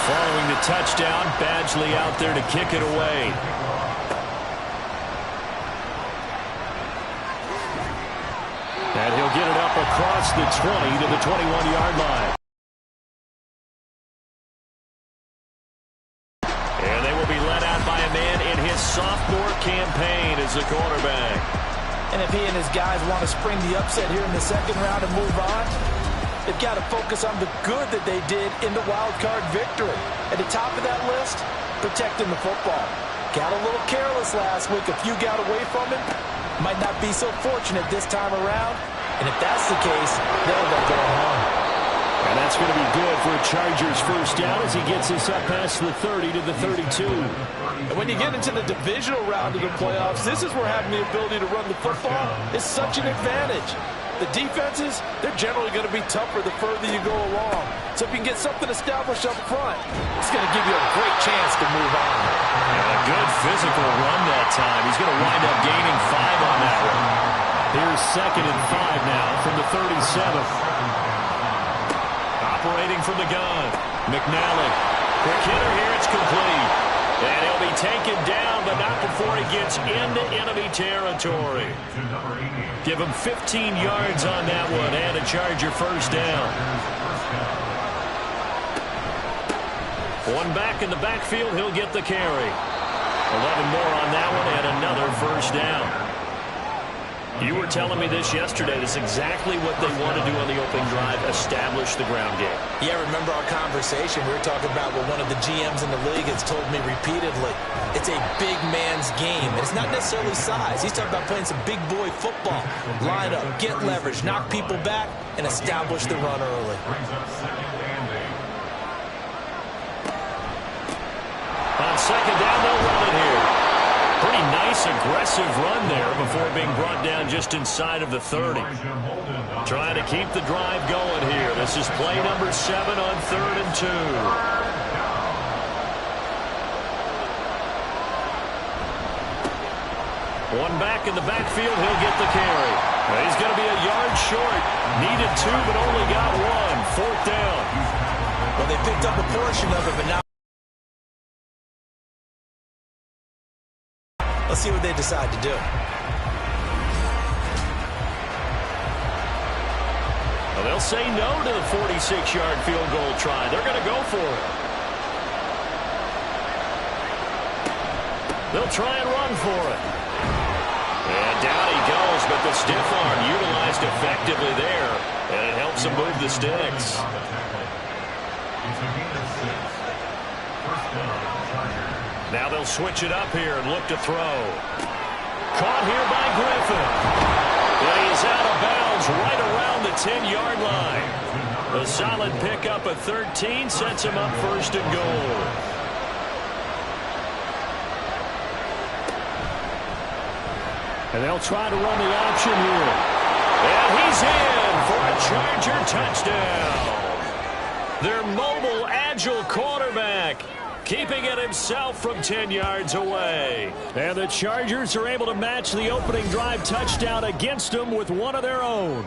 Following the touchdown, Badgley out there to kick it away. And he'll get it up across the 20 to the 21-yard line. And they will be led out by a man in his sophomore campaign as the quarterback. And if he and his guys want to spring the upset here in the second round and move on, they've got to focus on the good that they did in the wild card victory. At the top of that list, protecting the football. Got a little careless last week. A few got away from him. Might not be so fortunate this time around. And if that's the case, they'll end up going home. And that's going to be good for a Chargers first down as he gets us up past the 30 to the 32. And when you get into the divisional round of the playoffs, this is where having the ability to run the football is such an advantage. The defenses, they're generally going to be tougher the further you go along. So if you can get something established up front, it's going to give you a great chance to move on. And a good physical run that time. He's going to wind up gaining 5 on that one. Here's 2nd and 5 now from the 37th. Operating from the gun, McNally. Quick hitter here, it's complete. And he'll be taken down, but not before he gets into enemy territory. Give him 15 yards on that one and a Charger first down. One back in the backfield, he'll get the carry. 11 more on that one and another first down. You were telling me this yesterday. This is exactly what they want to do on the opening drive, establish the ground game. Yeah, remember our conversation. We were talking about what one of the GMs in the league has told me repeatedly. It's a big man's game. And it's not necessarily size. He's talking about playing some big boy football. Line up, get leverage, knock people back, and establish the run early. On second down, they'll run it here. Pretty nice, aggressive run there before being brought down just inside of the 30. Trying to keep the drive going here. This is play number 7 on 3rd and 2. One back in the backfield, he'll get the carry. He's going to be a yard short. Needed 2, but only got 1. 4th down. Well, they picked up a portion of it, but now let's see what they decide to do. Well, they'll say no to the 46-yard field goal try. They're going to go for it. They'll try and run for it. And down he goes, but the stiff arm utilized effectively there, and it helps him move the sticks. Now they'll switch it up here and look to throw. Caught here by Griffin. And he's out of bounds right around the 10-yard line. A solid pickup of 13 sets him up 1st and goal. And they'll try to run the option here. And he's in for a Charger touchdown. Their mobile, agile quarterback keeping it himself from 10 yards away. And the Chargers are able to match the opening drive touchdown against them with one of their own.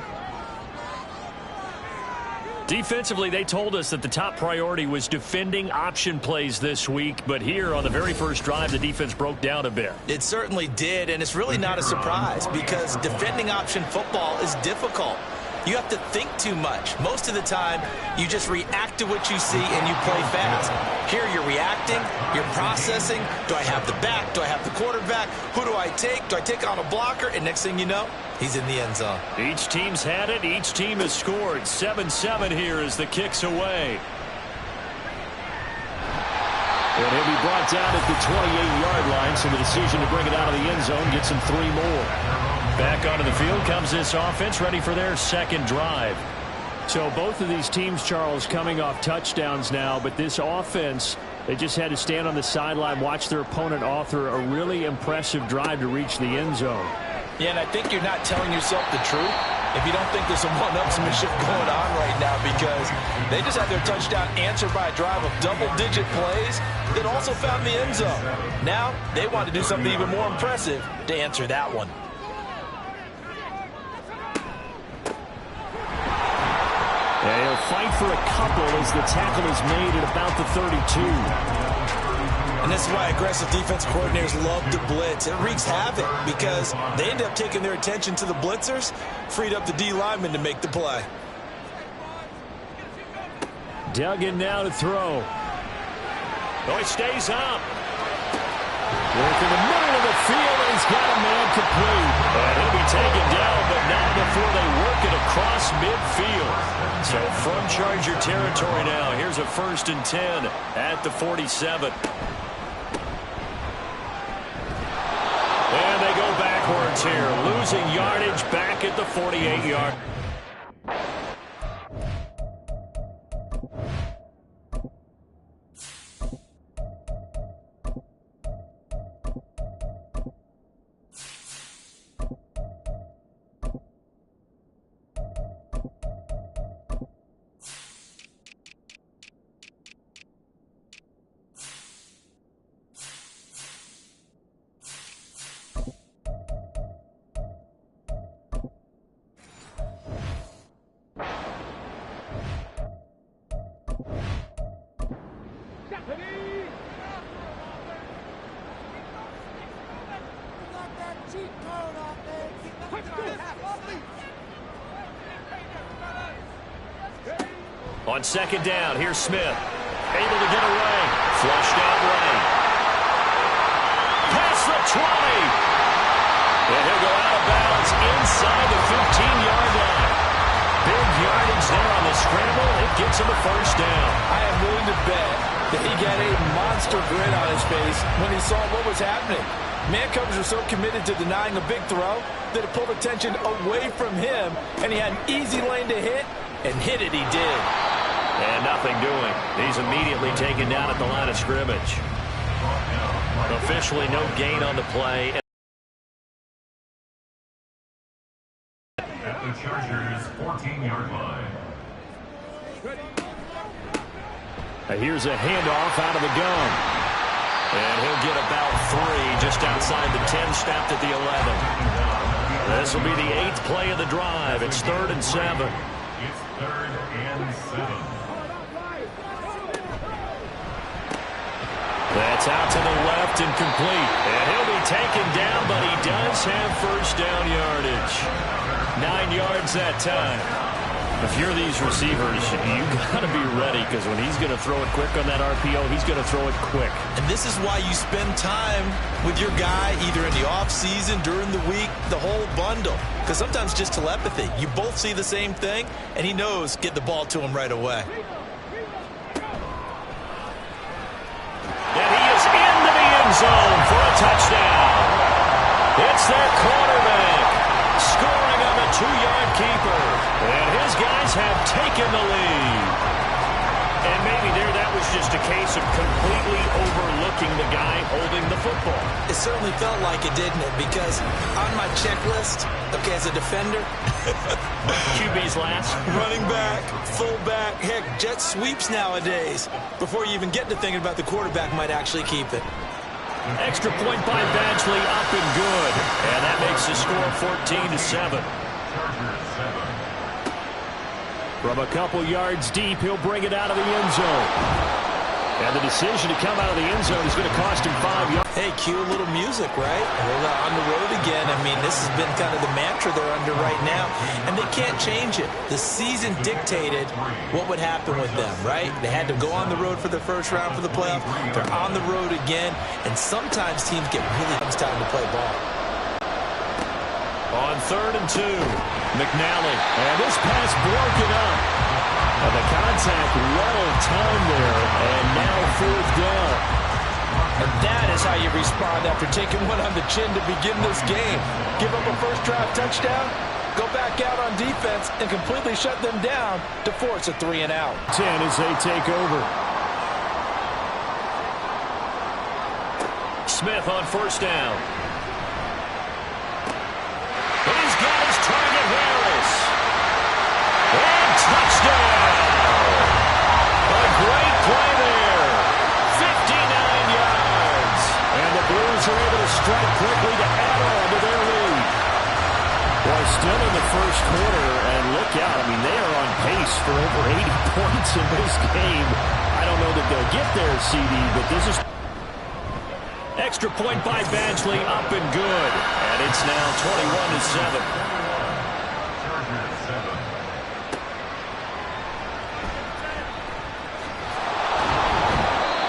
Defensively, they told us that the top priority was defending option plays this week, but here on the very first drive, the defense broke down a bit. It certainly did, and it's really not a surprise because defending option football is difficult. You have to think too much. Most of the time, you just react to what you see and you play fast. Here you're reacting, you're processing. Do I have the back? Do I have the quarterback? Who do I take? Do I take on a blocker? And next thing you know, he's in the end zone. Each team's had it. Each team has scored. 7-7 here as the kick's away. And he'll be brought down at the 28-yard line, so the decision to bring it out of the end zone gets him 3 more. Back onto the field comes this offense, ready for their second drive. So both of these teams, Charles, coming off touchdowns now, but this offense, they just had to stand on the sideline, watch their opponent author a really impressive drive to reach the end zone. Yeah, and I think you're not telling yourself the truth if you don't think there's some one-upsmanship going on right now, because they just had their touchdown answered by a drive of double-digit plays that also found the end zone. Now they want to do something even more impressive to answer that one. And he'll fight for a couple as the tackle is made at about the 32. And this is why aggressive defense coordinators love to blitz. It wreaks havoc because they end up taking their attention to the blitzers, freed up the D lineman to make the play. Duggan now to throw. Oh, he stays up. Work in the middle of the field, and he's got a man complete. And he'll be taken down, but not before they work it across midfield. So from Charger territory now, here's a 1st and 10 at the 47. And they go backwards here, losing yardage back at the 48-yard. On 2nd down, here's Smith. Able to get away. Flushed out right. Past the 20. And he'll go out of bounds inside the 15-yard line. Big yardage there on the scramble. It gets him a 1st down. I am willing to bet that he got a monster grin on his face when he saw what was happening. Man coverage was so committed to denying a big throw that it pulled attention away from him, and he had an easy lane to hit, and hit it he did. And nothing doing. He's immediately taken down at the line of scrimmage. Officially no gain on the play. At the Chargers' 14-yard line. Here's a handoff out of the gun. And he'll get about 3 just outside the 10, snapped at the 11. This will be the 8th play of the drive. It's 3rd and 7. It's 3rd and 7. That's out to the left and complete. And he'll be taken down, but he does have 1st down yardage. 9 yards that time. If you're these receivers, you got to be ready because when he's going to throw it quick on that RPO, he's going to throw it quick. And this is why you spend time with your guy either in the offseason, during the week, the whole bundle. Because sometimes just telepathy. You both see the same thing, and he knows get the ball to him right away. And he is into the end zone for a touchdown. It's their quarterback scoring on the 2-yard keeper. And his guys have taken the lead. And maybe there that was just a case of completely overlooking the guy holding the football. It certainly felt like it, didn't it? Because on my checklist, okay, as a defender, QB's last. running back, fullback, heck, jet sweeps nowadays. Before you even get to thinking about the quarterback might actually keep it. Extra point by Badgley, up and good. And that makes the score 14-7. From a couple yards deep, he'll bring it out of the end zone. And the decision to come out of the end zone is going to cost him 5 yards. Hey, cue a little music, right? We're on the road again. I mean, this has been kind of the mantra they're under right now, and they can't change it. The season dictated what would happen with them, right? They had to go on the road for the first round for the playoff. They're on the road again, and sometimes teams get really time to play ball. On 3rd and 2, McNally. And this pass broken up. And the contact well timed there. And now 4th down. And that is how you respond after taking one on the chin to begin this game. Give up a first drive touchdown, go back out on defense, and completely shut them down to force a 3 and out. 10 as they take over. Smith on 1st down. And he's got his target, Harris. And touchdown! A great play there. 59 yards. And the Blues are able to strike quickly to add on to their lead. Well, still in the first quarter, and look out. I mean, they are on pace close for over 80 points in this game. I don't know that they'll get there, CD, but this is... Extra point by Badgley, up and good. And it's now 21-7.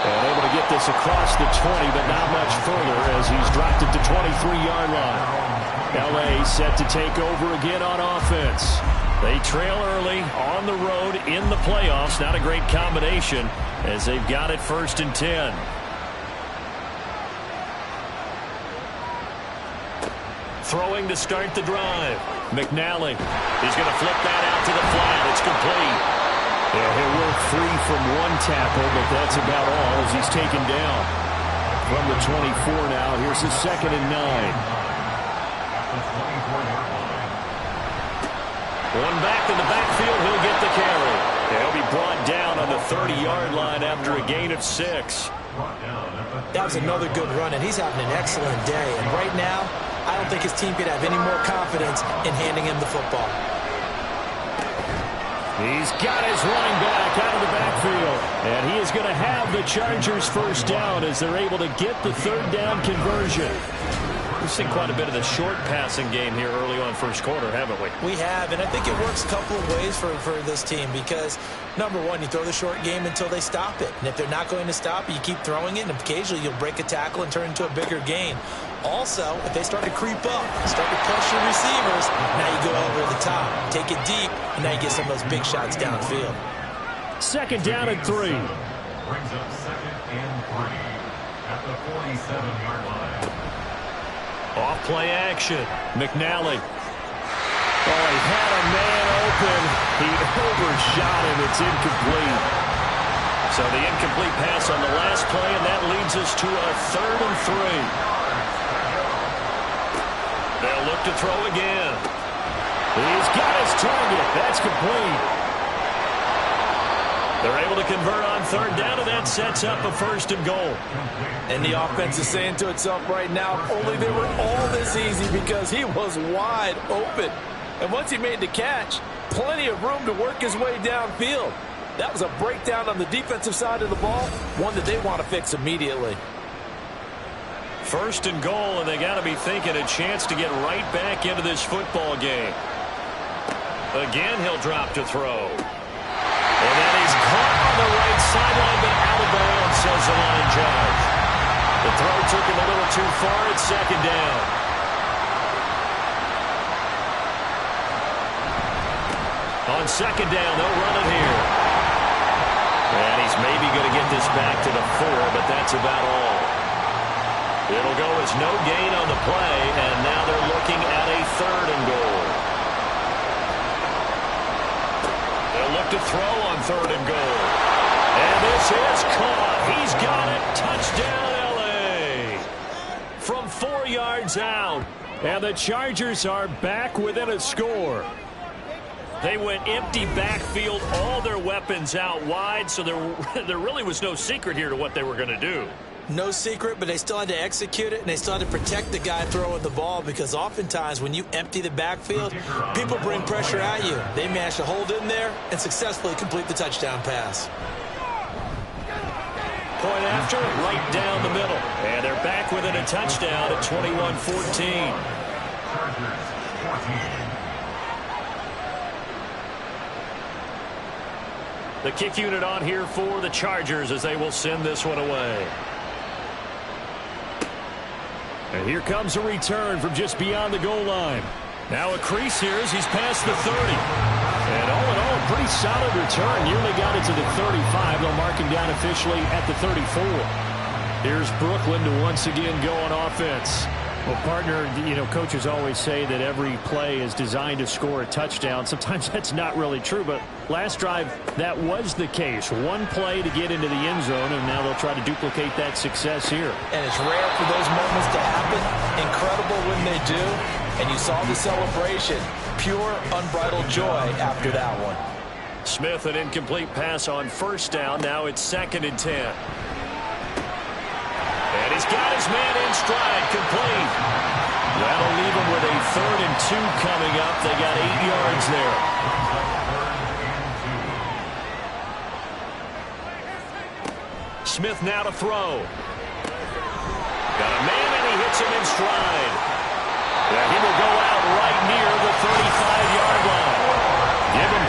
And able to get this across the 20, but not much further as he's dropped it to 23-yard line. LA set to take over again on offense. They trail early on the road in the playoffs. Not a great combination as they've got it 1st and 10. Throwing to start the drive. McNally. He's going to flip that out to the flat. It's complete. Yeah, he'll work free from one tackle, but that's about all as he's taken down. From the 24 now, here's his 2nd and 9. One back in the backfield, he'll get the carry. He'll be brought down on the 30-yard line after a gain of 6. That was another good run, and he's having an excellent day. And right now, I don't think his team could have any more confidence in handing him the football. He's got his running back out of the backfield. And he is going to have the Chargers 1st down as they're able to get the 3rd down conversion. We've seen quite a bit of the short passing game here early on 1st quarter, haven't we? We have, and I think it works a couple of ways for this team because, number one, you throw the short game until they stop it. And if they're not going to stop it, you keep throwing it, and occasionally you'll break a tackle and turn into a bigger gain. Also, if they start to creep up, start to pressure receivers, now you go over the top, take it deep, and now you get some of those big shots downfield. 2nd down and 3. Brings up 2nd and 3 at the 47-yard line. Off play action. McNally. Oh, he had a man open. He overshot him. It's incomplete. So the incomplete pass on the last play, and that leads us to a 3rd and 3. They'll look to throw again. He's got his target. That's complete. They're able to convert on 3rd down, and that sets up a 1st and goal. And the offense is saying to itself right now, only they were all this easy because he was wide open. And once he made the catch, plenty of room to work his way downfield. That was a breakdown on the defensive side of the ball, one that they want to fix immediately. 1st and goal, and they got to be thinking a chance to get right back into this football game. Again, he'll drop to throw. And then he's caught on the right sideline, but out of bounds, says the line judge. The throw took him a little too far. It's 2nd down. On 2nd down, they'll run it here. And he's maybe going to get this back to the 4, but that's about all. It'll go as no gain on the play, and now they're looking at a 3rd and goal. They'll look to throw on 3rd and goal. And this is caught. He's got it. Touchdown, LA. From 4 yards out. And the Chargers are back within a score. They went empty backfield, all their weapons out wide, so there really was no secret here to what they were going to do. No secret, but they still had to execute it, and they still had to protect the guy throwing the ball because oftentimes when you empty the backfield, people bring pressure at you. They managed to hold in there and successfully complete the touchdown pass. Point after, right down the middle. And they're back within a touchdown at 21-14. Chargers 14. The kick unit on here for the Chargers as they will send this one away. And here comes a return from just beyond the goal line. Now a crease here as he's past the 30. And all in all, a pretty solid return. Nearly got it to the 35. They'll mark him down officially at the 34. Here's Brooklyn to once again go on offense. Well, partner, you know, coaches always say that every play is designed to score a touchdown. Sometimes that's not really true, but last drive, that was the case. One play to get into the end zone, and now they'll try to duplicate that success here. And it's rare for those moments to happen. Incredible when they do. And you saw the celebration. Pure, unbridled joy after that one. Smith, an incomplete pass on 1st down. Now it's 2nd and 10. And he's got his man in stride, complete. That'll leave him with a 3rd and 2 coming up. They got 8 yards there. Smith now to throw. Got a man, and he hits him in stride. Yeah, he will go out right near the 35-yard line. Give him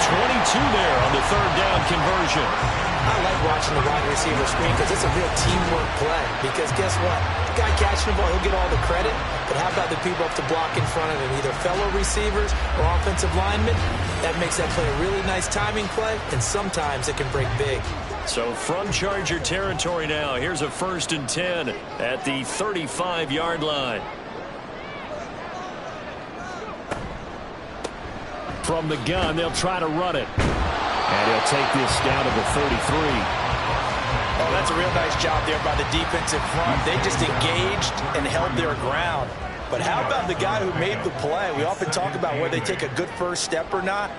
22 there on the third down conversion. I like watching the wide receiver screen because it's a real teamwork play. Because guess what? The guy catching the ball, he'll get all the credit. But how about the people up to block in front of him, either fellow receivers or offensive linemen? That makes that play a really nice timing play, and sometimes it can break big. So from Charger territory now, here's a 1st and 10 at the 35-yard line. From the gun, they'll try to run it. And he'll take this down to the 33. Oh, that's a real nice job there by the defensive front. They just engaged and held their ground. But how about the guy who made the play? We often talk about whether they take a good first step or not.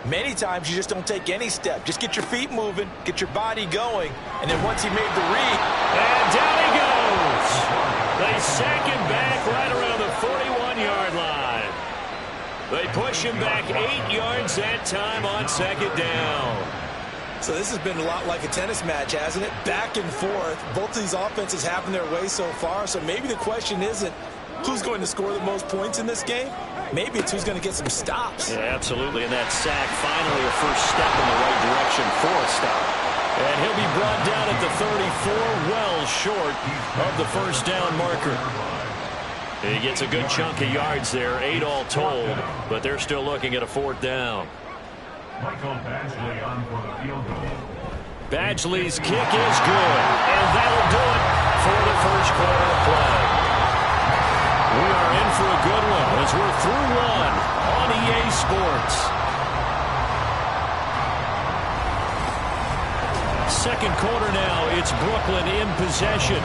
Many times you just don't take any step. Just get your feet moving, get your body going, and then once he made the read. And down he goes. They sack him back right around the 41-yard line. They push him back 8 yards that time on 2nd down. So this has been a lot like a tennis match, hasn't it? Back and forth. Both of these offenses having their way so far. So maybe the question isn't who's going to score the most points in this game. Maybe it's who's going to get some stops. Yeah, absolutely. And that sack, finally a first step in the right direction for a stop. And he'll be brought down at the 34, well short of the first down marker. He gets a good chunk of yards there, 8 all told, but they're still looking at a 4th down. Michael Badgley on for the field goal. Badgley's kick is good, and that'll do it for the first quarter of play. We are in for a good one as we're through one on EA Sports. Second quarter now, it's Brooklyn in possession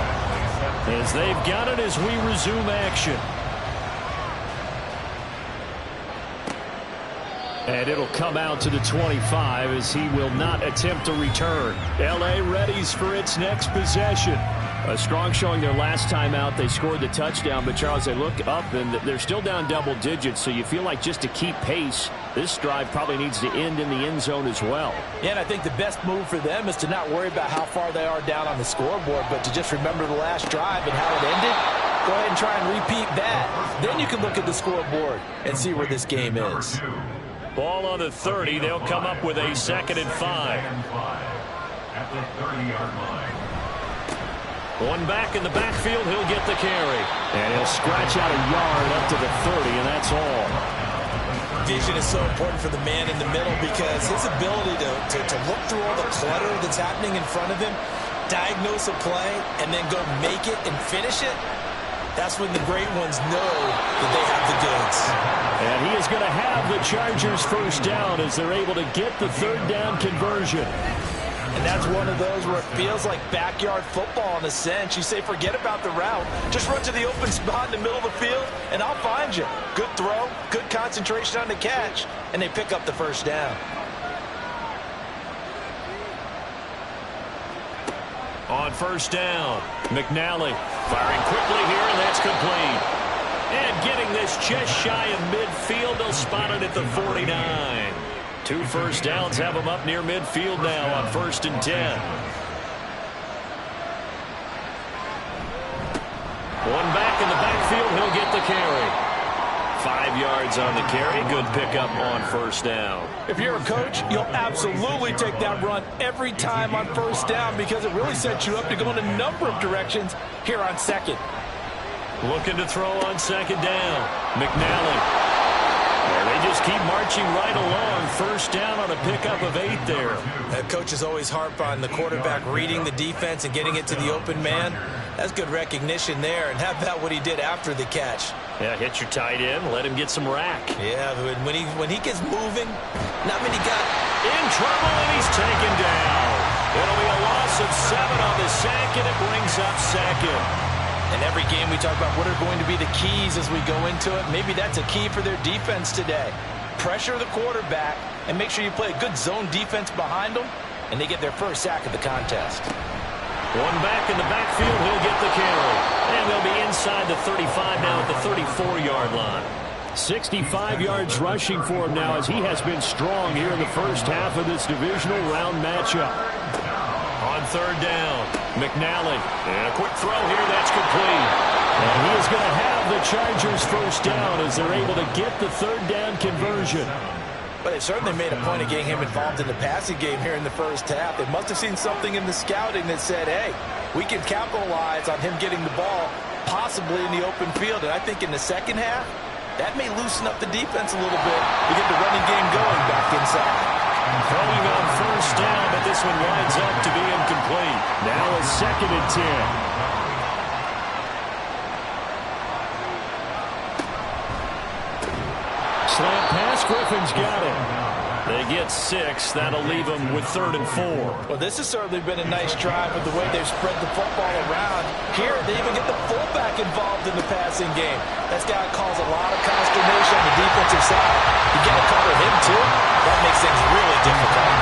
as they've got it as we resume action. And it'll come out to the 25 as he will not attempt to return. L.A. readies for its next possession. A strong showing their last time out. They scored the touchdown, but Charles, they look up and they're still down double digits, so you feel like just to keep pace, this drive probably needs to end in the end zone as well. Yeah, and I think the best move for them is to not worry about how far they are down on the scoreboard, but to just remember the last drive and how it ended. Go ahead and try and repeat that. Then you can look at the scoreboard and see where this game is. Ball on the 30. They'll come up with a 2nd and 5. At the 30-yard line. One back in the backfield, he'll get the carry. And he'll scratch out a yard up to the 30, and that's all. Vision is so important for the man in the middle because his ability to look through all the clutter that's happening in front of him, diagnose a play, and then go make it and finish it, that's when the great ones know that they have the goods. And he is going to have the Chargers first down as they're able to get the 3rd down conversion. And that's one of those where it feels like backyard football in a sense. You say, forget about the route. Just run to the open spot in the middle of the field, and I'll find you. Good throw, good concentration on the catch, and they pick up the first down. On first down, McNally firing quickly here, and that's complete. And getting this just shy of midfield, they'll spot it at the 49. 2 first downs have them up near midfield now on 1st and 10. One back in the backfield, he'll get the carry. 5 yards on the carry, good pickup on first down. If you're a coach, you'll absolutely take that run every time on first down because it really sets you up to go in a number of directions here on 2nd. Looking to throw on 2nd down. McNally. They just keep marching right along. First down on a pickup of 8 there. Coaches always harp on the quarterback reading the defense and getting it to the open man. That's good recognition there. And how about what he did after the catch? Yeah, hit your tight end, let him get some rack. Yeah, when he gets moving, not many got in trouble, and he's taken down. It'll be a loss of 7 on the sack, and it brings up 2nd. In every game we talk about what are going to be the keys as we go into it. Maybe that's a key for their defense today. Pressure the quarterback and make sure you play a good zone defense behind them, and they get their first sack of the contest. One back in the backfield, he'll get the carry. And they'll be inside the 35 now at the 34-yard line. 65 yards rushing for him now as he has been strong here in the first half of this divisional round matchup. On third down, McNally. And a quick throw here. That's complete. And he is going to have the Chargers first down as they're able to get the third down conversion. But they certainly made a point of getting him involved in the passing game here in the first half. They must have seen something in the scouting that said, hey, we can capitalize on him getting the ball possibly in the open field. And I think in the second half, that may loosen up the defense a little bit to get the running game going back inside. Throwing on first down, but this one winds up to be incomplete. Now a 2nd and 10. Slant pass, Griffin's got it. They get 6. That'll leave them with 3rd and 4. Well, this has certainly been a nice drive with the way they've spread the football around. Here, they even get the fullback involved in the passing game. That's got to cause a lot of consternation on the defensive side. You got to cover him, too. That makes things really difficult.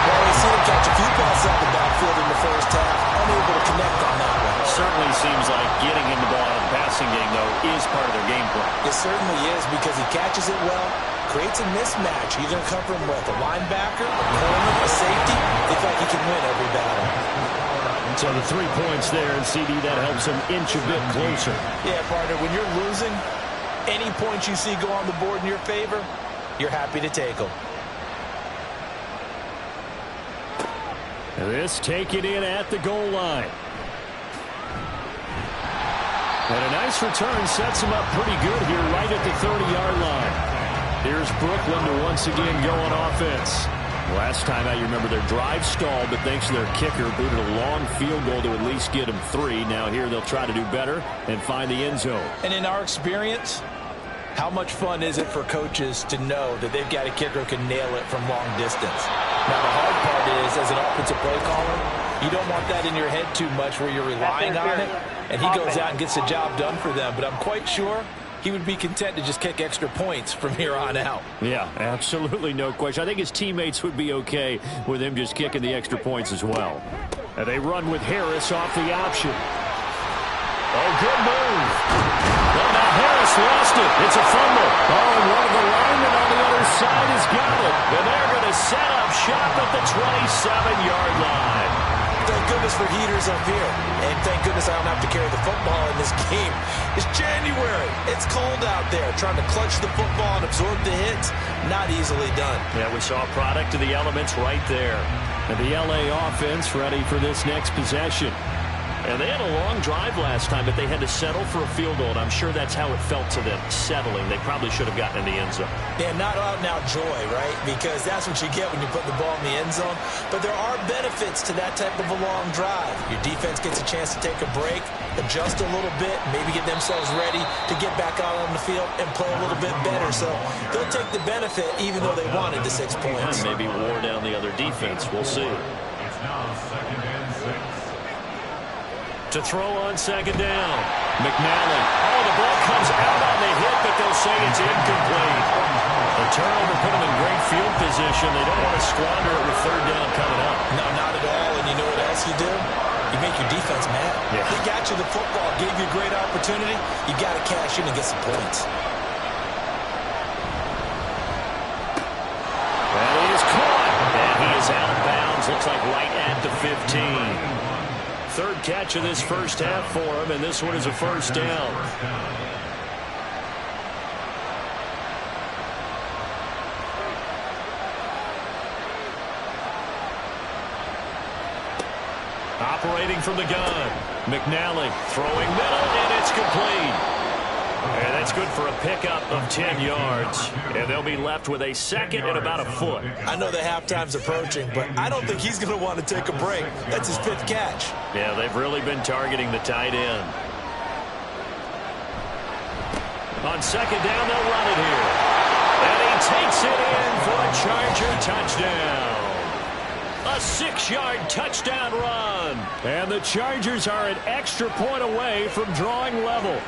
Well, we've seen him catch a few passes out of the backfield in the first half. Unable to connect on that one. Certainly seems like getting him the ball out of the passing game, though, is part of their game plan. It certainly is because he catches it well, creates a mismatch. He's going to come from what, a linebacker, a corner, a safety. Looks like he can win every battle. So the 3 points there, and CD, that helps him inch a bit closer. Yeah, partner, when you're losing, any points you see go on the board in your favor, you're happy to take them. This taken in at the goal line. And a nice return sets him up pretty good here right at the 30-yard line. Here's Brooklyn to once again go on offense. Last time out, you remember their drive stalled, but thanks to their kicker, booted a long field goal to at least get them 3. Now here they'll try to do better and find the end zone. And in our experience, how much fun is it for coaches to know that they've got a kicker who can nail it from long distance? Now, the hard part is, as an offensive play caller, you don't want that in your head too much where you're relying on it, and he goes out and gets the job done for them. But I'm quite sure he would be content to just kick extra points from here on out. Yeah, absolutely no question. I think his teammates would be okay with him just kicking the extra points as well. And they run with Harris off the option. Oh, good move. Well, now Harris lost it. It's a fumble. Oh, and one of the linemen on the other side has got it. And they're going to set up shop at the 27-yard line. Thank goodness for heaters up here. And thank goodness I don't have to carry the football in this game. It's January. It's cold out there. Trying to clutch the football and absorb the hits, not easily done. Yeah, we saw a product of the elements right there. And the LA offense ready for this next possession. And they had a long drive last time, but they had to settle for a field goal, and I'm sure that's how it felt to them, settling. They probably should have gotten in the end zone. Yeah, not out and out joy, right? Because that's what you get when you put the ball in the end zone. But there are benefits to that type of a long drive. Your defense gets a chance to take a break, adjust a little bit, maybe get themselves ready to get back out on the field and play a little bit better. So they'll take the benefit even though they wanted the 6 points. And maybe wore down the other defense. We'll see. It's now 2nd and 6. To throw on 2nd down. McNally. Oh, the ball comes out on the hit, but they'll say it's incomplete. The turnover put them in great field position. They don't want to squander it with 3rd down coming up. No, not at all. And you know what else you do? You make your defense mad. Yeah. They got you the football, gave you a great opportunity. You got to cash in and get some points. Well, he is caught. And he is out of bounds. Looks like right at the 15. 3rd catch of this first half for him, and this one is a first down. Operating from the gun. McNally throwing middle, and it's complete. And that's good for a pickup of 10 yards. And they'll be left with a 2nd and about a foot. I know the halftime's approaching, but I don't think he's going to want to take a break. That's his 5th catch. Yeah, they've really been targeting the tight end. On 2nd down, they'll run it here. And he takes it in for a Charger touchdown. A 6-yard touchdown run. And the Chargers are an extra point away from drawing level.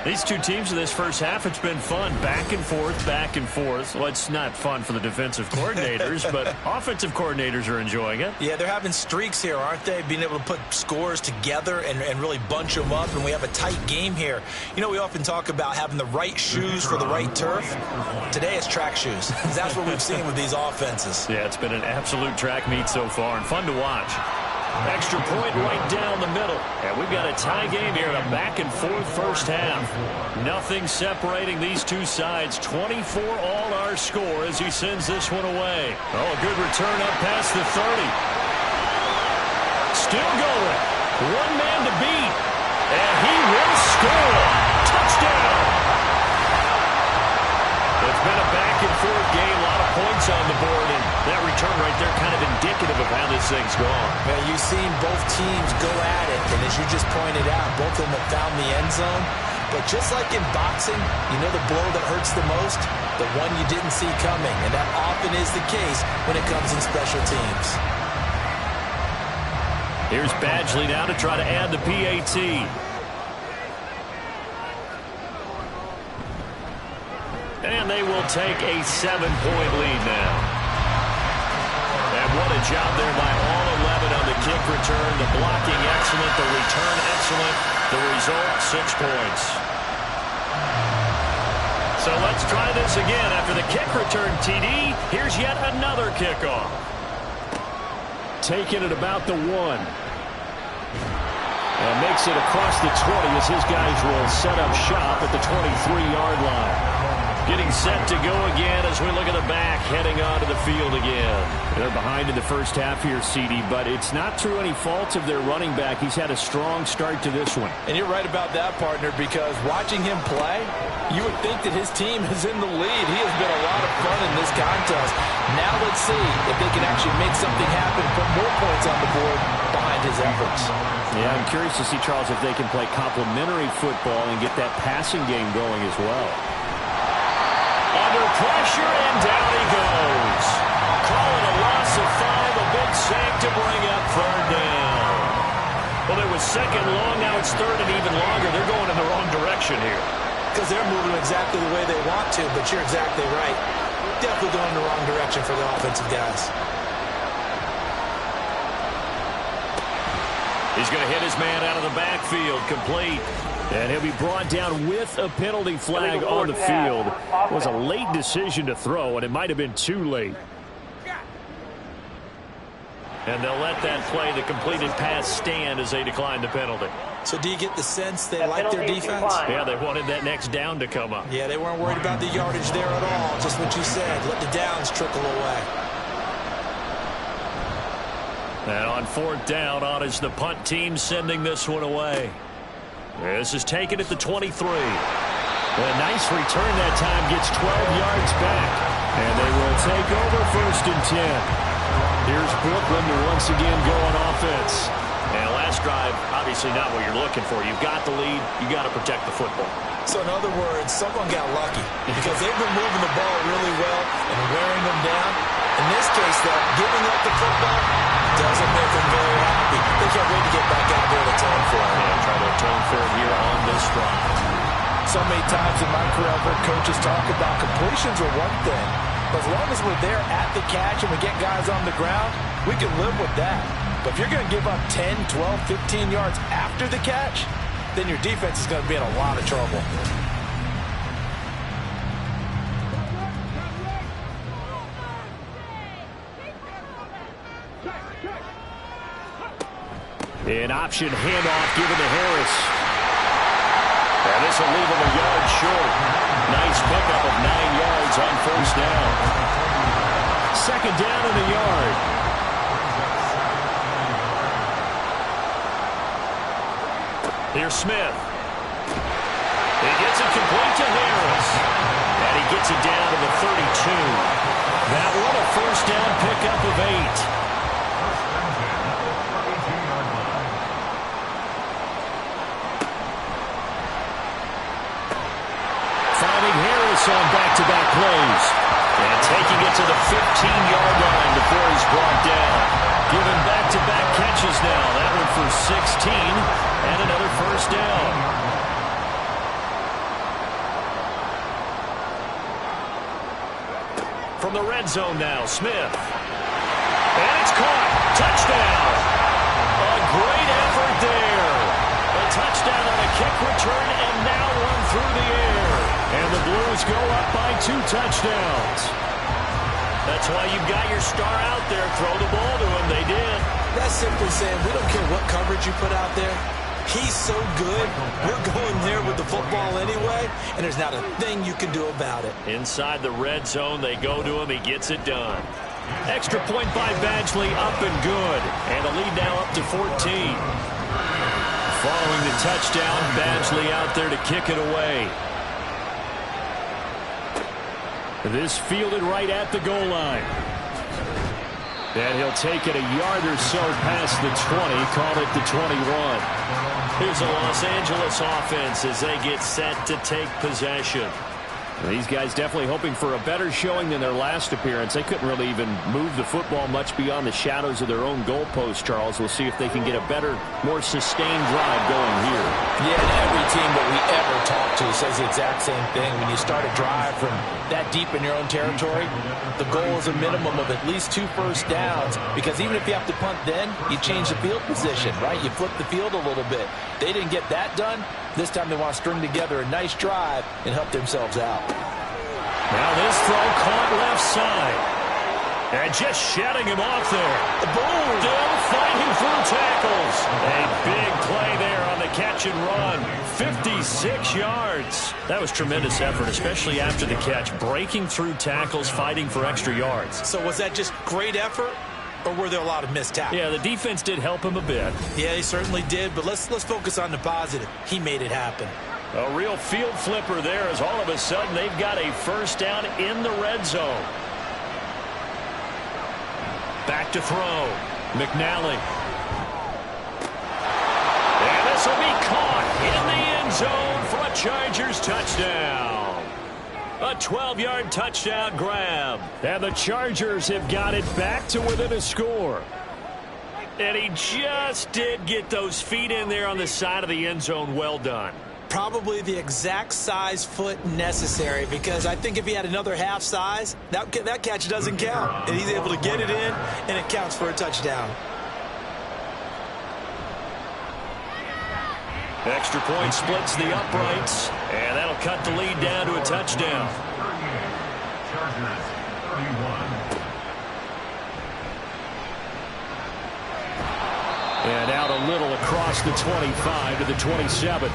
These two teams in this first half, it's been fun. Back and forth, back and forth. Well, it's not fun for the defensive coordinators, but offensive coordinators are enjoying it. Yeah, they're having streaks here, aren't they? Being able to put scores together and really bunch them up, and we have a tight game here. You know, we often talk about having the right shoes for the right turf. Today it's track shoes. That's what we've seen with these offenses. Yeah, it's been an absolute track meet so far and fun to watch. Extra point right down the middle. And we've got a tie game here, a back-and-forth first half. Nothing separating these two sides. 24 all our score as he sends this one away. Oh, a good return up past the 30. Still going. One man to beat. And he will score. Touchdown. It's been a back-and-forth game, a lot of points on the board, and that return right there kind of indicative of how this thing's gone. Man, you've seen both teams go at it, and as you just pointed out, both of them have found the end zone. But just like in boxing, you know the blow that hurts the most? The one you didn't see coming, and that often is the case when it comes in special teams. Here's Badgley now to try to add the PAT. And they will take a 7-point lead now. And what a job there by all 11 on the kick return. The blocking excellent, the return excellent. The result, 6 points. So let's try this again. After the kick return TD, here's yet another kickoff. Taking it about the 1. And makes it across the 20 as his guys will set up shop at the 23-yard line. Getting set to go again as we look at the back, heading onto the field again. They're behind in the first half here, CD, but it's not through any fault of their running back. He's had a strong start to this one. And you're right about that, partner, because watching him play, you would think that his team is in the lead. He has been a lot of fun in this contest. Now let's see if they can actually make something happen, put more points on the board behind his efforts. Yeah, I'm curious to see, Charles, if they can play complementary football and get that passing game going as well. Under pressure, and down he goes. Call it a loss of 5, a big sack to bring up 3rd down. Well, it was 2nd long, now it's 3rd and even longer. They're going in the wrong direction here. Because they're moving exactly the way they want to, but you're exactly right. Definitely going in the wrong direction for the offensive guys. He's going to hit his man out of the backfield, complete. And he'll be brought down with a penalty flag on the field. It was a late decision to throw, and it might have been too late. And they'll let that play, the completed pass, stand as they decline the penalty. So do you get the sense they like their defense? Yeah, they wanted that next down to come up. Yeah, they weren't worried about the yardage there at all. Just what you said. Let the downs trickle away. And on 4th down, on is the punt team sending this one away. This is taken at the 23. A nice return that time, gets 12 yards back. And they will take over 1st and 10. Here's Brooklyn to once again go on offense. And last drive, obviously not what you're looking for. You've got the lead. You got to protect the football. So in other words, someone got lucky because they've been moving the ball really well and wearing them down. In this case, though, giving up the football doesn't make them very happy. They can't wait to get back out there to atone for it. Yeah, try to atone for it here on this drive. So many times in my career, I've heard coaches talk about completions are one thing. But as long as we're there at the catch and we get guys on the ground, we can live with that. But if you're going to give up 10, 12, 15 yards after the catch, then your defense is going to be in a lot of trouble. An option handoff given to Harris. And this will leave him a yard short. Nice pickup of 9 yards on 1st down. 2nd down in the yard. Here's Smith. He gets it complete to Harris. And he gets it down to the 32. That one a 1st down pickup of 8. On back-to-back plays. And taking it to the 15-yard line before he's brought down. Given back-to-back catches now. That one for 16 and another 1st down. From the red zone now, Smith. And it's caught. Touchdown. A great effort there. A touchdown on a kick return and now one through the air. And the Blues go up by 2 touchdowns. That's why you've got your star out there. Throw the ball to him. They did. That's simply saying we don't care what coverage you put out there. He's so good, we're going there with the football anyway, and there's not a thing you can do about it. Inside the red zone, they go to him. He gets it done. Extra point by Badgley, up and good. And the lead now up to 14. Following the touchdown, Badgley out there to kick it away. This fielded right at the goal line. And he'll take it a yard or so past the 20, call it the 21. Here's a Los Angeles offense as they get set to take possession. These guys definitely hoping for a better showing than their last appearance. They couldn't really even move the football much beyond the shadows of their own goalpost, Charles. We'll see if they can get a better, more sustained drive going here. Yeah, and every team that we ever talk to says the exact same thing. When you start a drive from that deep in your own territory, the goal is a minimum of at least 2 first downs, because even if you have to punt then, you change the field position, right? You flip the field a little bit. They didn't get that done. This time they want to string together a nice drive and help themselves out. Now this throw caught left side. And just shutting him off there. Boom! Still fighting through tackles. A big play there on the catch and run. 56 yards. That was tremendous effort, especially after the catch. Breaking through tackles, fighting for extra yards. So was that just great effort, or were there a lot of missed tackles? Yeah, the defense did help him a bit. Yeah, he certainly did, but let's focus on the positive. He made it happen. A real field flipper there as all of a sudden they've got a first down in the red zone. Back to throw. McNally. And this will be caught in the end zone for a Chargers touchdown. A 12-yard touchdown grab. And the Chargers have got it back to within a score. And he just did get those feet in there on the side of the end zone. Well done. Probably the exact size foot necessary, because I think if he had another half size, that catch doesn't count. And he's able to get it in, and it counts for a touchdown. Extra point splits the uprights, and that'll cut the lead down to a touchdown. Chargers 31. And out a little across the 25 to the 27.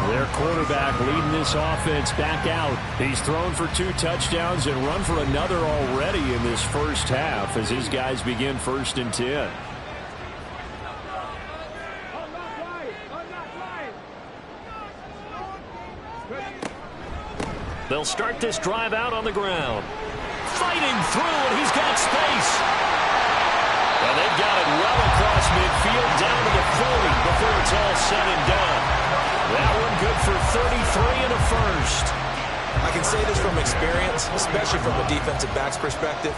Their quarterback leading this offense back out. He's thrown for 2 touchdowns and run for another already in this first half as his guys begin 1st and 10. They'll start this drive out on the ground. Fighting through, and he's got space. And they've got it well across midfield down to the 40 before it's all said and done. That one good for 33 and a first. I can say this from experience, especially from a defensive back's perspective.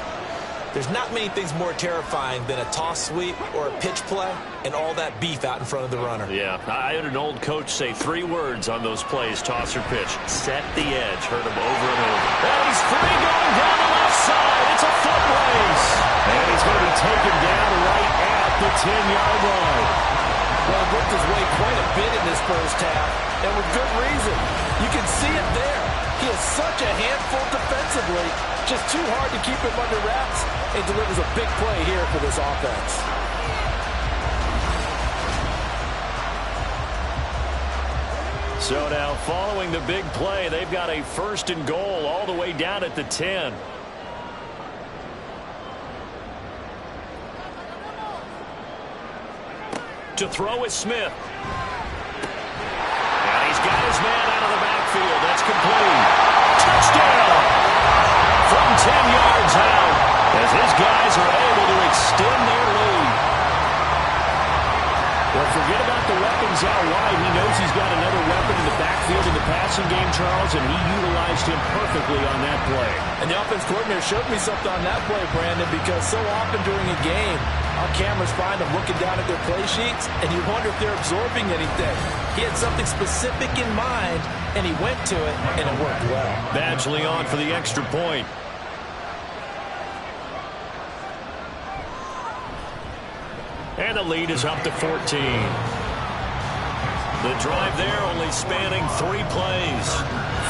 There's not many things more terrifying than a toss sweep or a pitch play and all that beef out in front of the runner. Yeah, I had an old coach say 3 words on those plays, toss or pitch. Set the edge. Heard him over and over. And he's free going down the left side. It's a foot race. And he's going to be taken down right at the 10-yard line. Well, he worked his way quite a bit in this first half, and with good reason. You can see it there. He is such a handful defensively, just too hard to keep him under wraps, and delivers a big play here for this offense. So now, following the big play, they've got a 1st and goal all the way down at the 10. To throw is Smith. And he's got his man out of the backfield. That's complete. Touchdown! From 10 yards out, as his guys are able to extend their lead. Well, forget about the weapons out wide. He knows he's got another weapon in the backfield in the passing game, Charles, and he utilized him perfectly on that play. And the offense coordinator showed me something on that play, Brandon, because so often during a game, our cameras find them looking down at their play sheets, and you wonder if they're absorbing anything. He had something specific in mind, and he went to it, and it worked well. Badgley on for the extra point. And the lead is up to 14. The drive there only spanning 3 plays.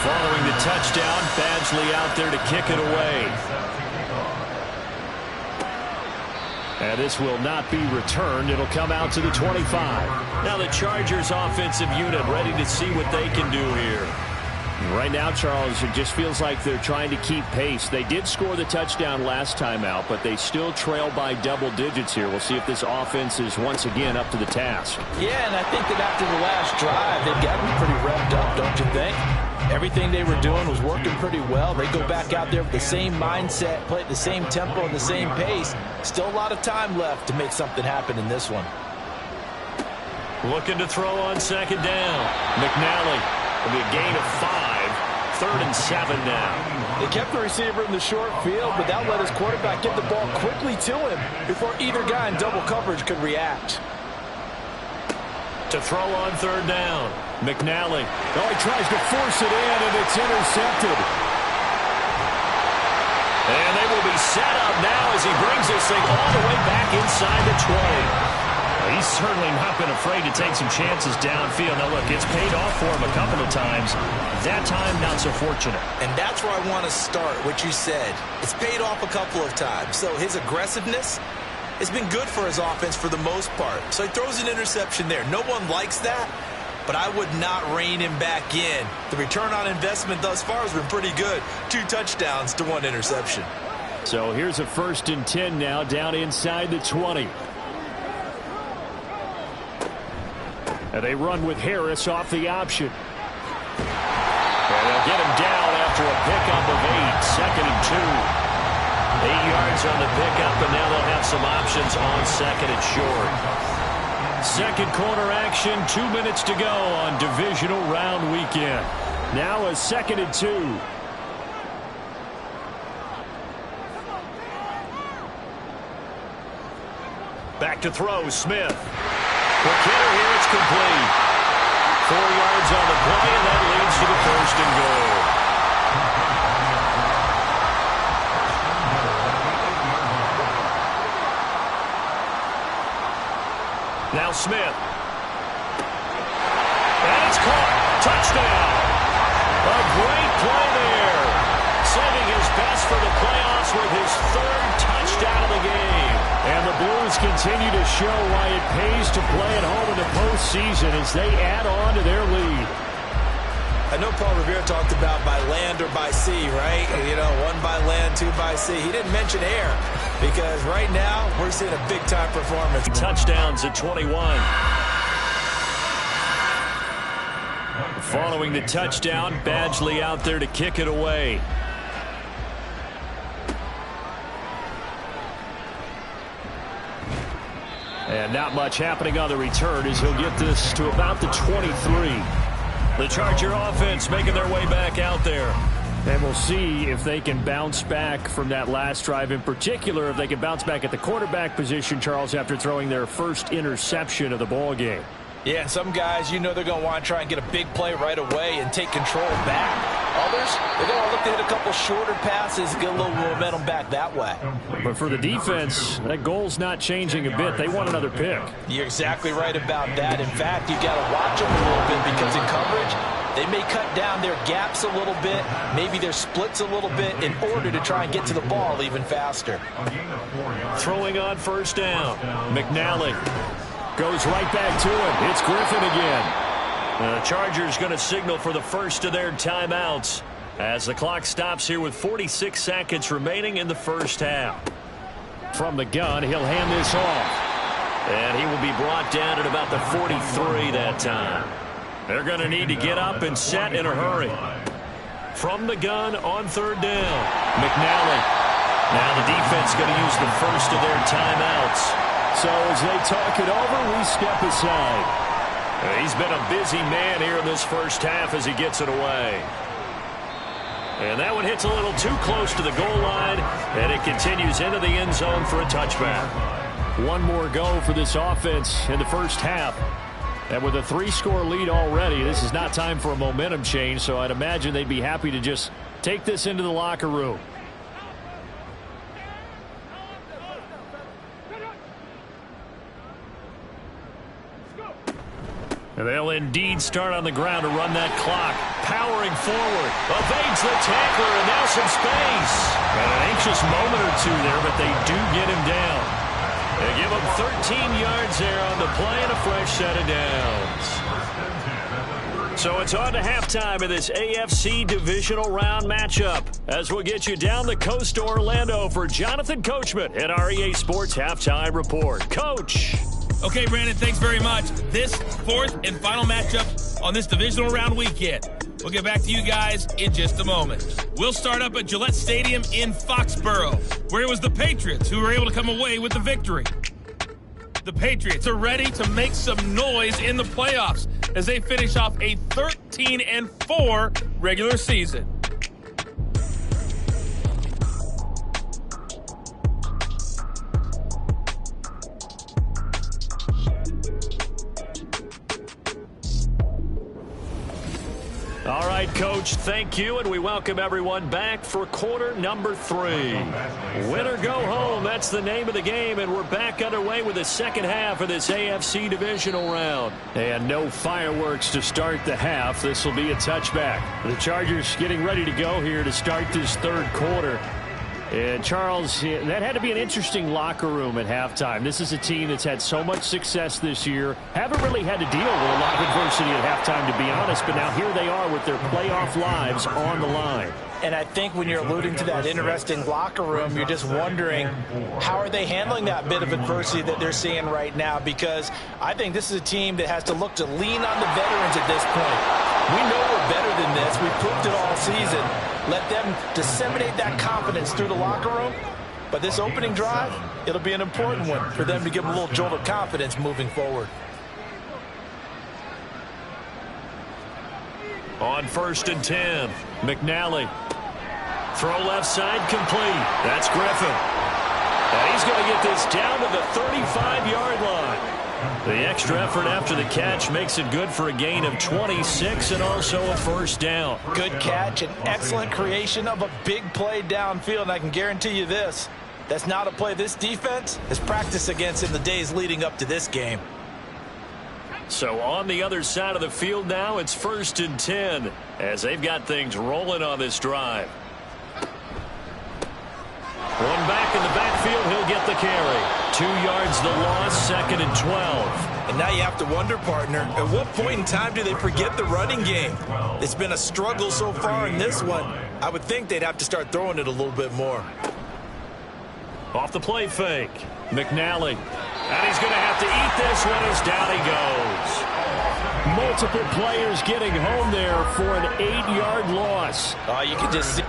Following the touchdown, Badgley out there to kick it away. And this will not be returned. It'll come out to the 25. Now the Chargers offensive unit ready to see what they can do here. Right now, Charles, it just feels like they're trying to keep pace. They did score the touchdown last time out, but they still trail by double digits here. We'll see if this offense is once again up to the task. Yeah, and I think that after the last drive, they've got to be pretty revved up, don't you think? Everything they were doing was working pretty well. They go back out there with the same mindset, play at the same tempo and the same pace. Still a lot of time left to make something happen in this one. Looking to throw on second down. McNally will be a gain of 5. 3rd and 7 now. They kept the receiver in the short field, but that let his quarterback get the ball quickly to him before either guy in double coverage could react. To throw on 3rd down. McNally. Oh, he tries to force it in, and it's intercepted. And they will be set up now as he brings this thing all the way back inside the 20. He's certainly not been afraid to take some chances downfield. Now, look, it's paid off for him a couple of times. That time, not so fortunate. And that's where I want to start, what you said. It's paid off a couple of times. So his aggressiveness has been good for his offense for the most part. So he throws an interception there. No one likes that, but I would not rein him back in. The return on investment thus far has been pretty good. 2 touchdowns to 1 interception. So here's a 1st and 10 now down inside the 20. And they run with Harris off the option. And they'll get him down after a pickup of 8. 2nd and 2. 8 yards on the pickup, and now they'll have some options on 2nd and short. Second quarter action, 2 minutes to go on divisional round weekend. Now a 2nd and 2. Back to throw, Smith. Quick hitter here, it's complete. 4 yards on the play, and that leads to the 1st and goal. Now Smith. And it's caught. Touchdown. A great play there. Saving his best for the playoffs with his 3rd touchdown of the game. And the Blues continue to show why it pays to play at home in the postseason as they add on to their lead. I know Paul Revere talked about by land or by sea, right? You know, 1 by land, 2 by sea. He didn't mention air because right now we're seeing a big-time performance. Touchdowns at 21. Following the touchdown, Badgley out there to kick it away. And not much happening on the return as he'll get this to about the 23. The Charger offense making their way back out there. And we'll see if they can bounce back from that last drive. In particular, if they can bounce back at the quarterback position, Charles, after throwing their first interception of the ball game. Yeah, and some guys, you know they're going to want to try and get a big play right away and take control back. Others, they're going to look to hit a couple shorter passes and get a little momentum back that way. But for the defense, that goal's not changing a bit. They want another pick. You're exactly right about that. In fact, you got to watch them a little bit because in coverage, they may cut down their gaps a little bit, maybe their splits a little bit in order to try and get to the ball even faster. Throwing on 1st down. McNally goes right back to him. It's Griffin again. The Chargers going to signal for the first of their timeouts as the clock stops here with 46 seconds remaining in the first half. From the gun, he'll hand this off. And he will be brought down at about the 43 that time. They're going to need to get up and set in a hurry. From the gun on 3rd down. McNally. Now the defense going to use the first of their timeouts. So as they talk it over, we step aside. He's been a busy man here in this first half as he gets it away. And that one hits a little too close to the goal line, and it continues into the end zone for a touchback. One more go for this offense in the first half. And with a 3-score lead already, this is not time for a momentum change, so I'd imagine they'd be happy to just take this into the locker room. And they'll indeed start on the ground to run that clock. Powering forward. Evades the tackler, and now some space. And an anxious moment or two there, but they do get him down. They give him 13 yards there on the play and a fresh set of downs. So it's on to halftime of this AFC divisional round matchup. As we'll get you down the coast to Orlando for Jonathan Coachman at our EA Sports Halftime Report. Coach. Okay, Brandon, thanks very much. This fourth and final matchup on this divisional round weekend. We'll get back to you guys in just a moment. We'll start up at Gillette Stadium in Foxborough, where it was the Patriots who were able to come away with the victory. The Patriots are ready to make some noise in the playoffs as they finish off a 13-4 regular season. All right, Coach, thank you, and we welcome everyone back for quarter number 3. Win or go home, that's the name of the game, and we're back underway with the second half of this AFC divisional round. And no fireworks to start the half. This will be a touchback. The Chargers getting ready to go here to start this third quarter. And, Charles, that had to be an interesting locker room at halftime. This is a team that's had so much success this year. Haven't really had to deal with a lot of adversity at halftime, to be honest. But now here they are with their playoff lives on the line. And I think when you're alluding to that interesting locker room, you're just wondering how are they handling that bit of adversity that they're seeing right now, because I think this is a team that has to look to lean on the veterans at this point. We know we're better than this. We've proved it all season. Let them disseminate that confidence through the locker room. But this opening drive, it'll be an important one for them to give them a little jolt of confidence moving forward. On 1st and 10, McNally. Throw left side complete. That's Griffin. And he's going to get this down to the 35-yard line. The extra effort after the catch makes it good for a gain of 26 and also a first down. Good catch and excellent creation of a big play downfield. And I can guarantee you this, that's not a play this defense has practiced against in the days leading up to this game. So on the other side of the field now, it's 1st and 10 as they've got things rolling on this drive. One back in the backfield, he'll get the carry. 2 yards the loss, 2nd and 12. And now you have to wonder, partner, at what point in time do they forget the running game? It's been a struggle so far in this one. I would think they'd have to start throwing it a little bit more. Off the play fake, McNally. And he's going to have to eat this one as down he goes. Multiple players getting home there for an 8-yard loss. You can just see.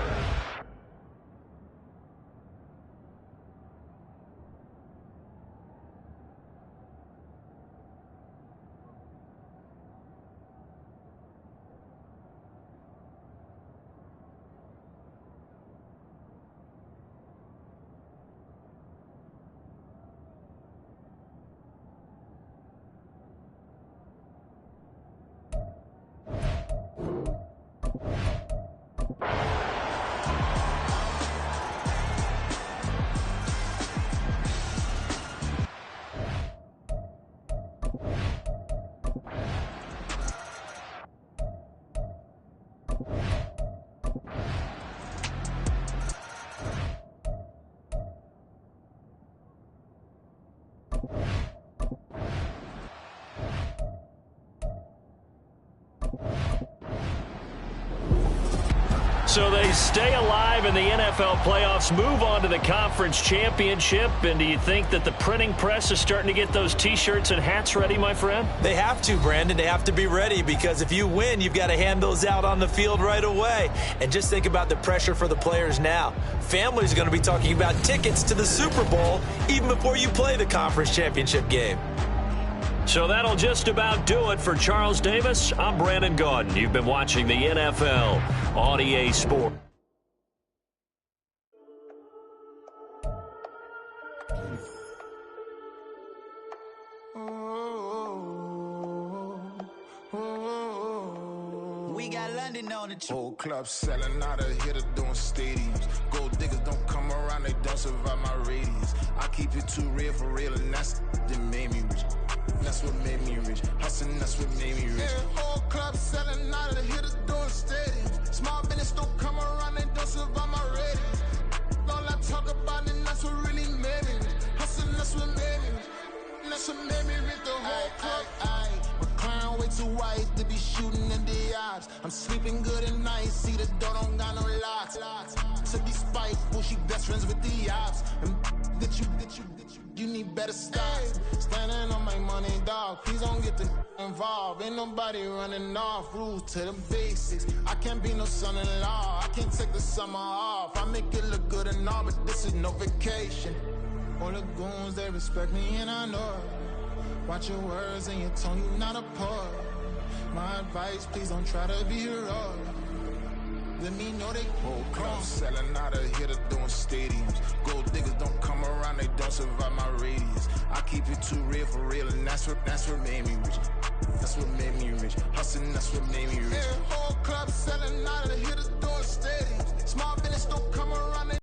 So they stay alive in the NFL playoffs, move on to the conference championship. And do you think that the printing press is starting to get those T-shirts and hats ready, my friend? They have to, Brandon. They have to be ready, because if you win, you've got to hand those out on the field right away. And just think about the pressure for the players now. Families are going to be talking about tickets to the Super Bowl even before you play the conference championship game. So that'll just about do it for Charles Davis. I'm Brandon Gaudin. You've been watching the NFL on EA Sports. We got London on the whole club selling out of hitter doing stadiums. Gold diggers don't come around, they don't survive my radius. I keep it too real for real, and that's that made me rich. That's what made me rich. Hustling, that's what made me rich. Yeah, whole club selling out of the hitters doing stadiums. Small business don't come around, they don't survive my ratings. All I talk about it, that's what really made me rich. Hustling, that's what made me rich. That's what made me rich. The whole club. My crown way too white to be shooting in the eyes. I'm sleeping good at night, see the door don't got no locks. To be spiteful, she best friends with the ops. And you need better stocks. Standing on my money, dog. Please don't get the involved. Ain't nobody running off. Rules to the basics. I can't be no son-in-law. I can't take the summer off. I make it look good and all, but this is no vacation. All the goons, they respect me and I know it. Watch your words and your tone, you not a poet. My advice, please don't try to be heroic. Let me know they whole club selling out of here to doing stadiums. Gold diggers don't come around, they don't survive my radius. I keep it too real for real, and that's what made me rich. That's what made me rich. Hustling, that's what made me rich. Yeah, whole club selling out of here to doing stadiums. Small business don't come around, they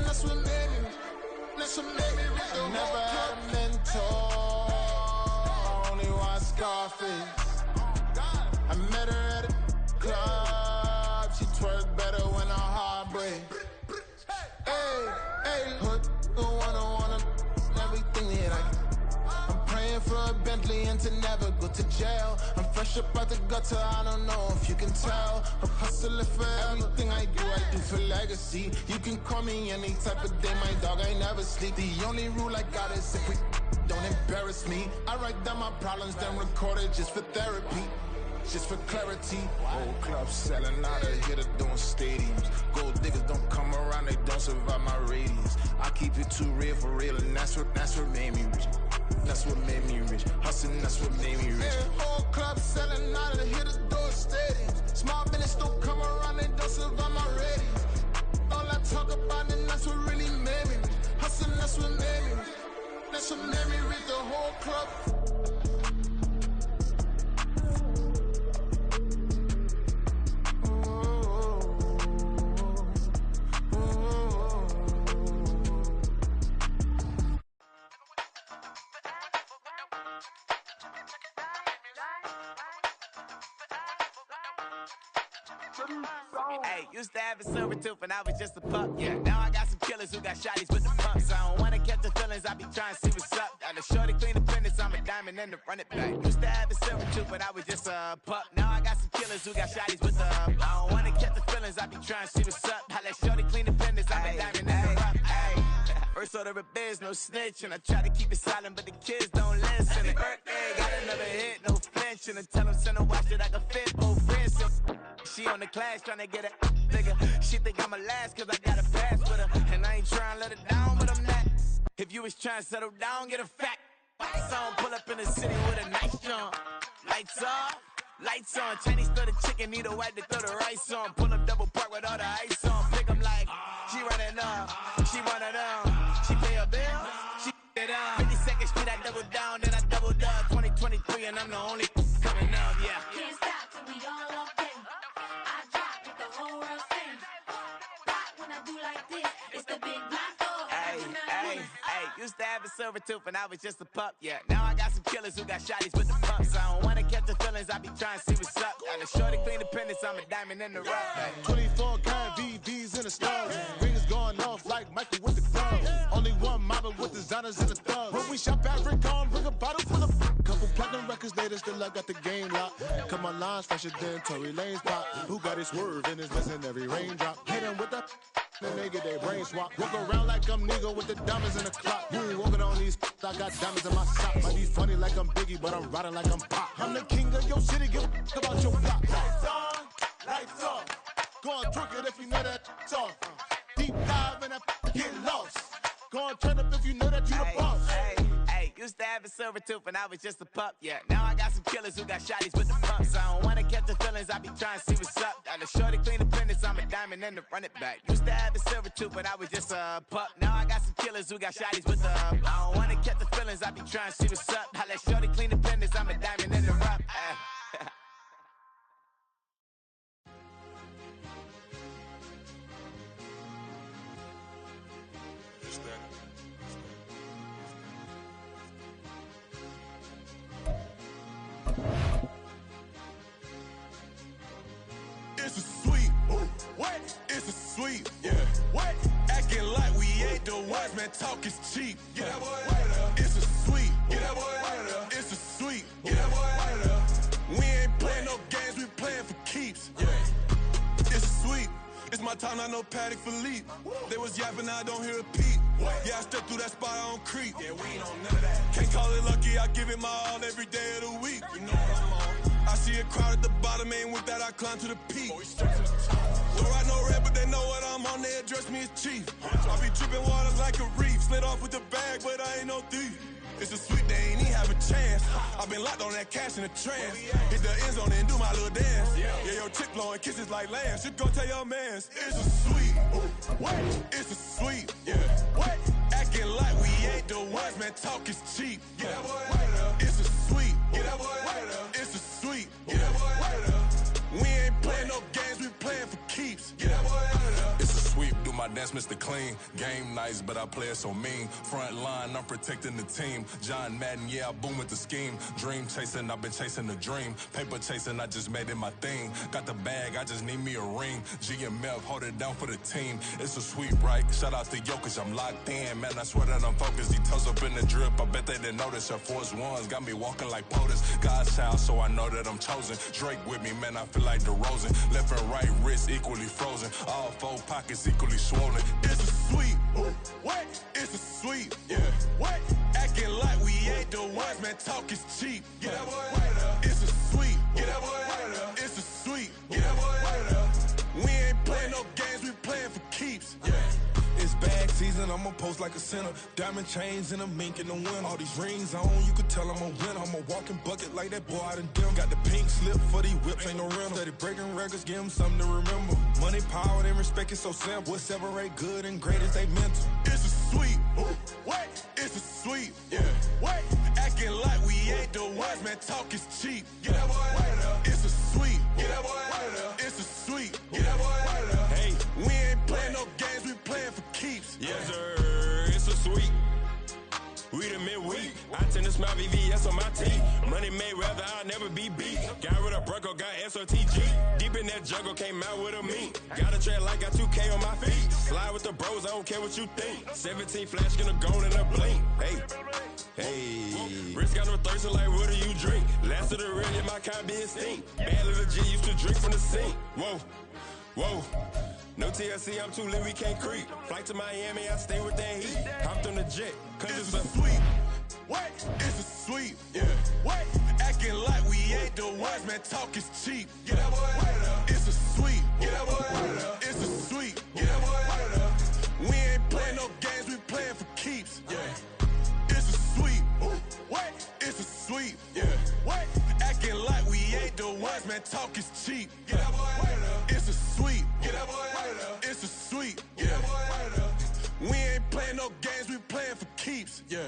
that's what made me rich. That's what made me rich. I never had a mentor. Only one Scarface. I met her at a club. She twerk better when her heart breaks. Hey, hood, wanna everything that I'm praying for a Bentley and to never go to jail. I'm fresh up out the gutter, I don't know if you can tell. I'm hustling for everything I do for legacy. You can call me any type of day, my dog, I never sleep. The only rule I got is if we don't embarrass me. I write down my problems, then record it just for therapy. Just for clarity, whole club selling out of here to doing stadiums. Gold diggers don't come around, they don't survive my radius. I keep it too real for real, and that's what made me rich. That's what made me rich. Hustling, that's what made me rich. Yeah, whole club selling out of here to doing stadiums. Small business don't come around, they don't survive my radius. All I talk about it, that's what really made me rich. Hustling, that's what made me rich. That's what made me rich. The whole club. Hey, used to have a silver tooth and I was just a pup, yeah. Now I got some killers who got shotties with the pumps. I don't wanna catch the feelings, I be trying to see what's up. Got a shorty clean the fitness, I'm a diamond and to run it back. Used to have a silver tooth but I was just a pup. Now I got some killers who got shotties with the I don't wanna catch the feelings, I be trying to see what's up. I let shorty clean the fitness, I'm a diamond and to run it. First order of biz, no snitch, and I try to keep it silent, but the kids don't listen. Happy birthday, got another hit, no flinch, and I tell them send a watch that I can fit both friends. She on the class trying to get a nigga. She think I'm a last cause I got a pass with her, and I ain't trying to let her down, but I'm not. If you was trying to settle down, get a fact. Song, pull up in the city with a nice jump. Lights off, lights on. Chinese throw the chicken, need a wipe to throw the rice on. Pull up double park with all the ice on. Pick 'em like, she running up, she running up. She pay her bill, she it up. 52nd Street, I double down, then I doubled up. 2023, and I'm the only coming up, yeah. Can't stop till we all up in. I drop with the whole world sing. Pop when I do like this, it's the big block door. Hey, used to have a silver tooth and I was just a pup, yeah. Now I got some killers who got shotties with the pumps. I don't wanna catch the feelings, I be trying to see what's up. Got a shorty clean the pendants, I'm a diamond in the rough. Hey. 24 karat VVs in the stars. Rings going off like Michael with the gloves. Only one model with designers in the thugs. When we shop at Rincon, bring a bottle full of couple platinum records later, still I got the game locked. Cut my lines fresher than Tory Lane's pop. Who got his swerve and is missing every raindrop. Hit him with the then they get their brain swap. Walk around like I'm nigga with the diamonds in the clock. You ain't walking on these, I got diamonds in my sock. Might be funny like I'm Biggie, but I'm riding like I'm Pop. I'm the king of your city, give a about your block. Lights on, lights off. Go on, twerk it if you know that it's off. Deep dive and I get lost. Go on, turn up if you know that you the boss. Hey, used to have a silver tooth and I was just a pup, yeah. Now I got some killers who got shotties with the pumps. I don't wanna catch the feelings, I be trying to see what's up. Got a shorty clean the pendants, I'm a diamond and to run it back. Used to have a silver tooth but I was just a pup. Now I got some killers who got shotties with the I don't wanna catch the feelings, I be trying to see what's up. I let shorty clean the pendants, I'm a diamond in the rough. It's that sweep, yeah. What? Acting like we ain't the ones, man, talk is cheap. Get that boy out of there. It's a sweep. Get that boy out of there. It's a sweep. Get that boy out of there. We ain't playing no games, we playing for keeps. Yeah. It's a sweep. It's my time, not no Paddock Philippe. They was yapping, I don't hear a peep. Yeah, I step through that spot, I don't creep. Yeah, we ain't on none of that. Can't call it lucky, I give it my all every day of the week. You know what I'm on. I see a crowd at the bottom, and with that I climb to the peak. Don't ride no red, but they know what I'm on, they address me as chief. I be dripping water like a reef, slid off with the bag, but I ain't no thief. It's a sweet, they ain't even have a chance. I been locked on that cash in a trance. Hit the end zone and do my little dance. Yeah, your chick blowing kisses like lambs. You go tell your mans. It's a sweet. What? It's a sweet. Yeah. What? Acting like we ain't the ones, man. Talk is cheap. Get that boy out of there. It's a sweet. Get that boy out of there. It's a sweet. Get that boy out of there. We ain't playing no games, we playing for keeps. Get that boy out of there. It's a sweep. Do my dance, Mr. Clean. Game nice, but I play it so mean. Front line, I'm protecting the team. John Madden, yeah, I boom with the scheme. Dream chasing, I've been chasing the dream. Paper chasing, I just made it my thing. Got the bag, I just need me a ring. G and Mel, hold it down for the team. It's a sweep, right? Shout out to Jokic, I'm locked in. Man, I swear that I'm focused. He toes up in the drip, I bet they didn't notice. Your force ones got me walking like POTUS. God's child, so I know that I'm chosen. Drake with me, man, I feel like DeRozan. Left and right wrist equally frozen. All four pockets equally swollen. It's a sweep. What? It's a sweep. Yeah. What? Acting like we ain't the ones, man. Talk is cheap. Get that boy out of there. It's a sweep. Get that boy out of there. It's a sweep. Get that boy out of there. We ain't playing no games, we playing for keeps. Yeah. It's bag season, I'ma post like a sinner. Diamond chains and a mink in the winter. All these rings on, you could tell I'm a winner. I'm a walking bucket like that boy out in Denver. Got the pink slip for these whips, ain't no rental. Steady breaking records, give them something to remember. Money, power, and respect is so simple. What separate good and great is they mental. It's a sweep. What? It's a sweep. Yeah. What? Acting like we ain't the ones, man. Talk is cheap. Get that boy out of there. It's a sweep. Get that boy out of there. It's a sweep. Get that boy out of there. Hey, we ain't playing no games, we playing for keeps. Yes, sir. It's a sweep. We the midweek. I tend to smile VVS on my team. Money made rather I'll never be beat. Got rid of Bronco, got SOTG. Deep in that jungle, came out with a meat. Got a track like got 2K on my feet. Slide with the bros, I don't care what you think. 17 flash gonna go in a blink. Hey, hey. Wrist got no thirst, like what do you drink? Last of the real, yeah, my kind be extinct. Bad little G used to drink from the sink. Whoa, whoa. No TLC, I'm too lit, we can't creep. Flight to Miami, I stay with that heat. Hopped on the jet, cause it's a sweep. What? It's a sweep. Yeah. What? Acting like we ain't the ones, man. Talk is cheap. Get that boy out of there. It's a sweep. Get that boy out of there. It's a sweep. Get that boy out of there. We ain't playing no games, we playing for keeps. Yeah. It's a sweep. What? It's a sweep. Yeah. What? Acting like we ain't the ones, man. Talk is cheap. Get that boy out of there. It's a sweep. Get that boy out of there. It's a sweep. Get that boy out of there. We ain't playing no games, we playing for keeps. Yeah.